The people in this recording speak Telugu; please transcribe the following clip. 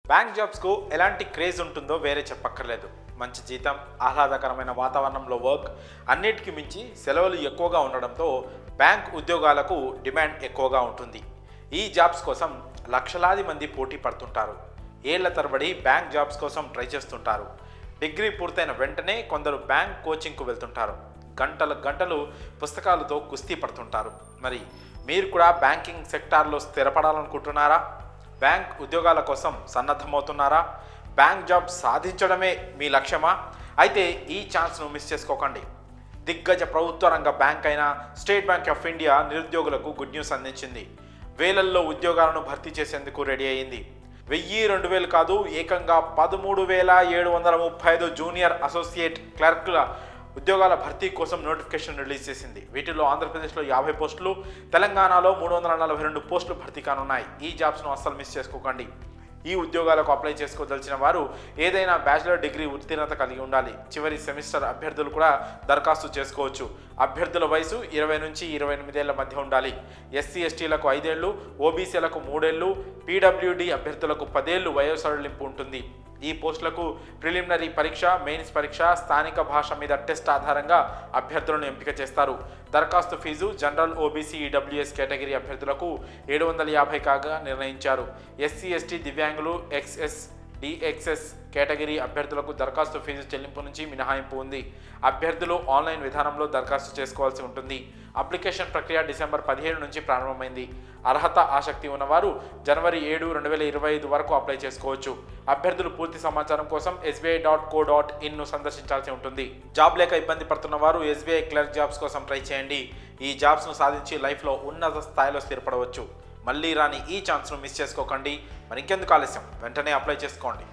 బ్యాంక్ జాబ్స్కు ఎలాంటి క్రేజ్ ఉంటుందో వేరే చెప్పక్కర్లేదు. మంచి జీతం, ఆహ్లాదకరమైన వాతావరణంలో వర్క్, అన్నిటికీ మించి సెలవులు ఎక్కువగా ఉండడంతో బ్యాంక్ ఉద్యోగాలకు డిమాండ్ ఎక్కువగా ఉంటుంది. ఈ జాబ్స్ కోసం లక్షలాది మంది పోటీ పడుతుంటారు. ఏళ్ల తరబడి బ్యాంక్ జాబ్స్ కోసం ట్రై చేస్తుంటారు. డిగ్రీ పూర్తయిన వెంటనే కొందరు బ్యాంక్ కోచింగ్కు వెళ్తుంటారు. గంటలు పుస్తకాలతో కుస్తీ పడుతుంటారు. మరి మీరు కూడా బ్యాంకింగ్ సెక్టార్లో స్థిరపడాలనుకుంటున్నారా? బ్యాంక్ ఉద్యోగాల కోసం సన్నద్ధమవుతున్నారా? బ్యాంక్ జాబ్ సాధించడమే మీ లక్ష్యమా? అయితే ఈ ఛాన్స్ను మిస్ చేసుకోకండి. దిగ్గజ ప్రభుత్వ రంగ బ్యాంక్ అయిన స్టేట్ బ్యాంక్ ఆఫ్ ఇండియా నిరుద్యోగులకు గుడ్ న్యూస్ అందించింది. వేలల్లో ఉద్యోగాలను భర్తీ చేసేందుకు రెడీ అయింది. 1000-2000 కాదు, ఏకంగా 13,735 జూనియర్ అసోసియేట్ క్లర్క్ల ఉద్యోగాల భర్తీ కోసం నోటిఫికేషన్ రిలీజ్ చేసింది. వీటిలో ఆంధ్రప్రదేశ్లో 50 పోస్టులు, తెలంగాణలో 342 పోస్టులు భర్తీ కానున్నాయి. ఈ జాబ్స్ను అస్సలు మిస్ చేసుకోకండి. ఈ ఉద్యోగాలకు అప్లై చేసుకోదలిచిన వారు ఏదైనా బ్యాచిలర్ డిగ్రీ ఉత్తీర్ణత కలిగి ఉండాలి. చివరి సెమిస్టర్ అభ్యర్థులు కూడా దరఖాస్తు చేసుకోవచ్చు. అభ్యర్థుల వయసు 20 నుంచి 28 ఏళ్ల మధ్య ఉండాలి. ఎస్సీ ఎస్టీలకు 5 ఏళ్లు, ఓబీసీలకు 3 ఏళ్లు, పీడబ్ల్యూడీ అభ్యర్థులకు 10 ఏళ్లు వయోసడలింపు ఉంటుంది. ఈ పోస్టులకు ప్రిలిమినరీ పరీక్ష, మెయిన్స్ పరీక్ష, స్థానిక భాష మీద టెస్ట్ ఆధారంగా అభ్యర్థులను ఎంపిక చేస్తారు. దరఖాస్తు fee general, OBC, EWS category అభ్యర్థులకు 750 కాగా నిర్ణయించారు. ఎస్సీ ఎస్టీ, దివ్యాంగులు, ఎక్స్ఎస్, డిఎక్స్ఎస్ కేటగిరీ అభ్యర్థులకు దరఖాస్తు ఫీజు చెల్లింపు నుంచి మినహాయింపు ఉంది. అభ్యర్థులు ఆన్లైన్ విధానంలో దరఖాస్తు చేసుకోవాల్సి ఉంటుంది. అప్లికేషన్ ప్రక్రియ డిసెంబర్ 17 నుంచి ప్రారంభమైంది. అర్హత, ఆసక్తి ఉన్నవారు జనవరి 7, 2025 వరకు అప్లై చేసుకోవచ్చు. అభ్యర్థులు పూర్తి సమాచారం కోసం sbi.co.in సందర్శించాల్సి ఉంటుంది. జాబ్ లేక ఇబ్బంది పడుతున్న వారు ఎస్బీఐ క్లర్క్ జాబ్స్ కోసం ట్రై చేయండి. ఈ జాబ్స్ను సాధించి లైఫ్లో ఉన్నత స్థాయిలో స్థిరపడవచ్చు. మళ్ళీ రాని ఈ ఛాన్స్ను మిస్ చేసుకోకండి. మరి ఇంకెందుకు ఆలస్యం, వెంటనే అప్లై చేసుకోండి.